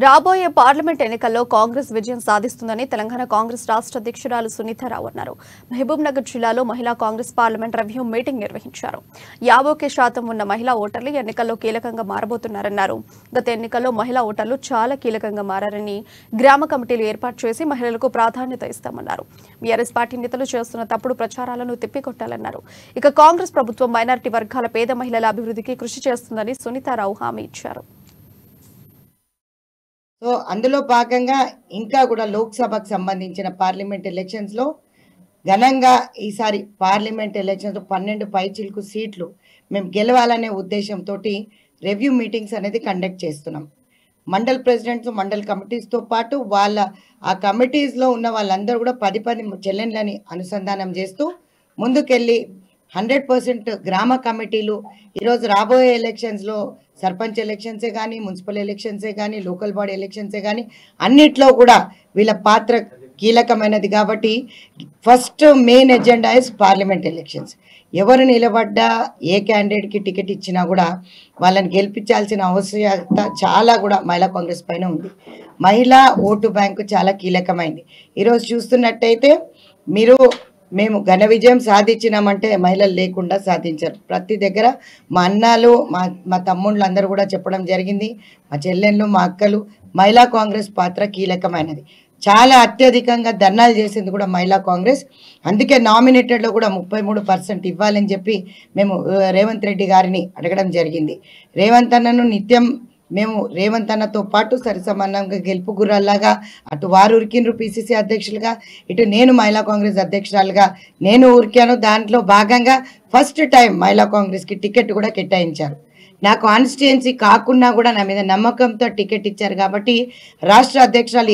రాబోయే పార్లమెంట్ ఎన్నికల్లో కాంగ్రెస్ విజయం సాధిస్తుందని తెలంగాణ కాంగ్రెస్ రాష్ట్ర అధ్యక్షురాలు సునీతారావు అన్నారు. మహబూబ్నగర్ జిల్లాలో మహిళా కాంగ్రెస్ పార్లమెంట్ రివ్యూ మీటింగ్ నిర్వహించారు. 50% ఉన్న మహిళా ఓటర్లు ఎన్నికల్లో కీలకంగా మారబోతున్నారన్నారు. గత ఎన్నికల్లో మహిళా ఓటర్లు చాలా కీలకంగా మారారని, గ్రామ కమిటీలు ఏర్పాటు చేసి మహిళలకు ప్రాధాన్యత ఇస్తామన్నారు. బీఆర్ఎస్ పార్టీ నేతలు చేస్తున్న తప్పుడు ప్రచారాలను తిప్పికొట్టాలన్నారు. ఇక కాంగ్రెస్ ప్రభుత్వం మైనారిటీ వర్గాల పేద మహిళల అభివృద్ధికి కృషి చేస్తుందని సునీతారావు హామీ ఇచ్చారు. సో అందులో భాగంగా ఇంకా కూడా లోక్సభకు సంబంధించిన పార్లమెంట్ ఎలక్షన్స్లో ఘనంగా ఈసారి పార్లమెంట్ ఎలక్షన్స్ 12 పైచిలకు సీట్లు మేము గెలవాలనే ఉద్దేశంతో రివ్యూ మీటింగ్స్ అనేది కండక్ట్ చేస్తున్నాం. మండల్ ప్రెసిడెంట్స్, మండల్ కమిటీస్తో పాటు ఆ కమిటీస్లో ఉన్న వాళ్ళందరూ కూడా 10 చెల్లెండ్లని అనుసంధానం చేస్తూ ముందుకెళ్ళి 100% గ్రామ కమిటీలు ఈరోజు రాబోయే ఎలక్షన్స్లో సర్పంచ్ ఎలక్షన్సే కానీ, మున్సిపల్ ఎలక్షన్సే కానీ, లోకల్ బాడీ ఎలక్షన్సే కానీ అన్నిట్లో కూడా వీళ్ళ పాత్ర కీలకమైనది. కాబట్టి first main agenda is parliament elections. ఎవరు నిలబడ్డా, ఏ క్యాండిడేట్కి టికెట్ ఇచ్చినా కూడా వాళ్ళని గెలిపించాల్సిన అవసరత చాలా కూడా మహిళా కాంగ్రెస్ పైన ఉంది. మహిళా ఓటు బ్యాంకు చాలా కీలకమైంది. ఈరోజు చూస్తున్నట్టయితే మేము ఘన విజయం సాధించినామంటే మహిళలు లేకుండా సాధించారు. ప్రతి దగ్గర మా అన్నాలు, మా తమ్ముళ్ళు అందరూ కూడా చెప్పడం జరిగింది. మా చెల్లెళ్ళు, మా అక్కలు, మహిళా కాంగ్రెస్ పాత్ర కీలకమైనది. చాలా అత్యధికంగా ధర్నాలు చేసింది కూడా మహిళా కాంగ్రెస్. అందుకే నామినేటెడ్లో కూడా 33% ఇవ్వాలని చెప్పి మేము రేవంత్ రెడ్డి గారిని అడగడం జరిగింది. రేవంత్ అన్నను నిత్యం మేము రేవంత్ అన్నతో పాటు సరిసమానంగా గెలుపు గుర్రాల్లాగా అటు వారు ఉరికిండ్రు పిసిసి అధ్యక్షులుగా, ఇటు నేను మహిళా కాంగ్రెస్ అధ్యక్షురాలుగా నేను ఉరికాను. దాంట్లో భాగంగా ఫస్ట్ టైం మహిళా కాంగ్రెస్కి టికెట్ కూడా కేటాయించారు. నా కాన్స్టిట్యుయెన్సీ కాకుండా కూడా నా మీద నమ్మకంతో టికెట్ ఇచ్చారు. కాబట్టి రాష్ట్ర అధ్యక్షురాలు